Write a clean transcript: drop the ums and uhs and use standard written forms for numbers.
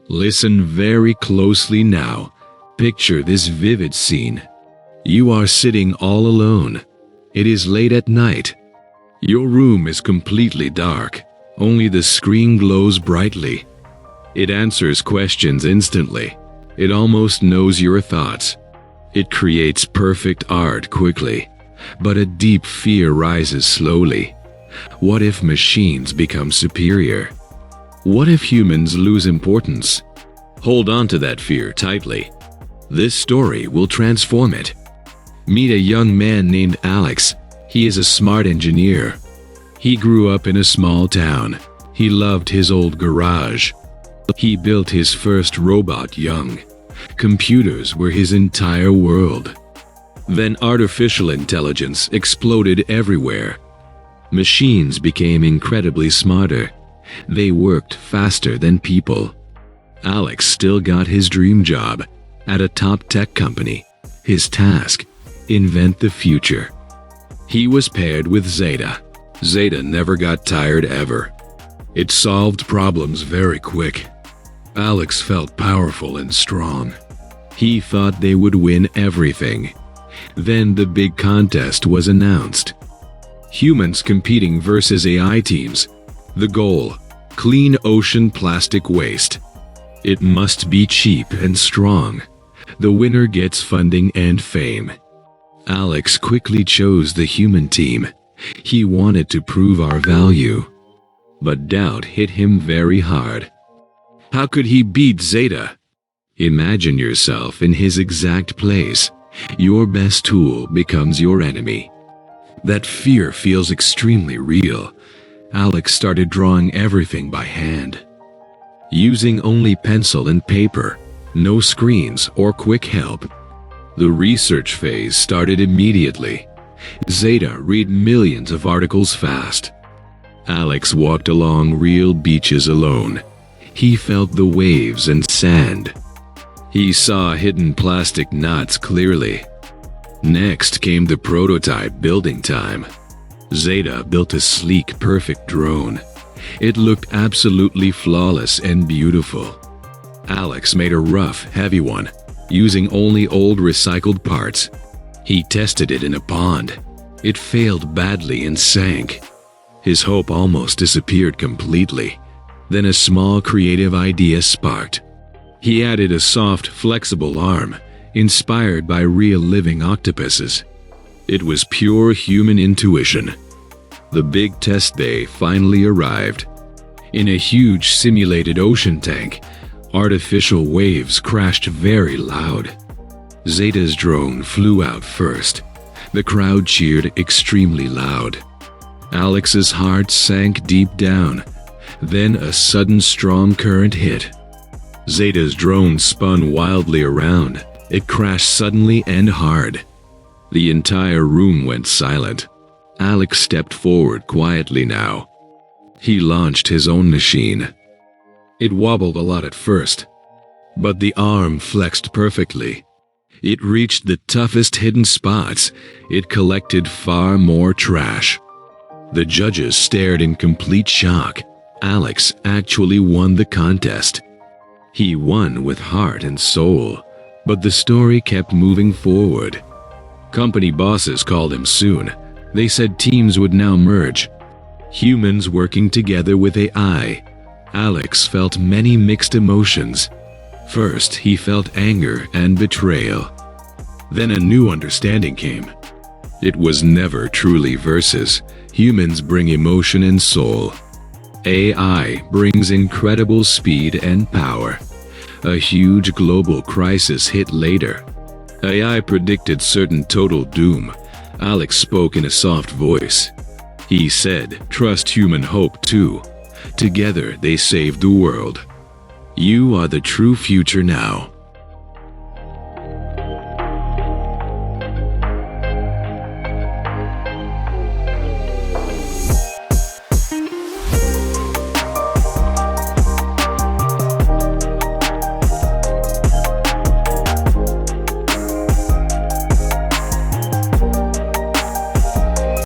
Listen very closely now. Picture this vivid scene. You are sitting all alone. It is late at night. Your room is completely dark. Only the screen glows brightly. It answers questions instantly. It almost knows your thoughts. It creates perfect art quickly. But a deep fear rises slowly. What if machines become superior? What if humans lose importance? Hold on to that fear tightly. This story will transform it. Meet a young man named Alex. He is a smart engineer. He grew up in a small town. He loved his old garage. He built his first robot young. Computers were his entire world. Then artificial intelligence exploded everywhere. Machines became incredibly smarter. They worked faster than people. Alex still got his dream job at a top tech company. His task: invent the future. He was paired with Zeta. Zeta never got tired ever. It solved problems very quick. Alex felt powerful and strong. He thought they would win everything. Then the big contest was announced. Humans competing versus AI teams. The goal: clean ocean plastic waste. It must be cheap and strong. The winner gets funding and fame. Alex quickly chose the human team. He wanted to prove our value. But doubt hit him very hard. How could he beat Zeta? Imagine yourself in his exact place. Your best tool becomes your enemy. That fear feels extremely real. Alex started drawing everything by hand. Using only pencil and paper, no screens or quick help. The research phase started immediately. Zeta read millions of articles fast. Alex walked along real beaches alone. He felt the waves and sand. He saw hidden plastic knots clearly. Next came the prototype building time. Zeta built a sleek, perfect drone. It looked absolutely flawless and beautiful. Alex made a rough, heavy one, using only old recycled parts. He tested it in a pond. It failed badly and sank. His hope almost disappeared completely. Then a small creative idea sparked. He added a soft, flexible arm, inspired by real living octopuses. It was pure human intuition. The big test bay finally arrived. In a huge simulated ocean tank, artificial waves crashed very loud. Zeta's drone flew out first. The crowd cheered extremely loud. Alex's heart sank deep down. Then a sudden strong current hit. Zeta's drone spun wildly around. It crashed suddenly and hard. The entire room went silent. Alex stepped forward quietly now. He launched his own machine. It wobbled a lot at first, but the arm flexed perfectly. It reached the toughest hidden spots. It collected far more trash. The judges stared in complete shock. Alex actually won the contest. He won with heart and soul, but the story kept moving forward. Company bosses called him soon. They said teams would now merge. Humans working together with AI. Alex felt many mixed emotions. First, he felt anger and betrayal. Then a new understanding came. It was never truly versus. Humans bring emotion and soul. AI brings incredible speed and power. A huge global crisis hit later. AI predicted certain total doom. Alex spoke in a soft voice. He said, "Trust human hope too." Together they saved the world. You are the true future now.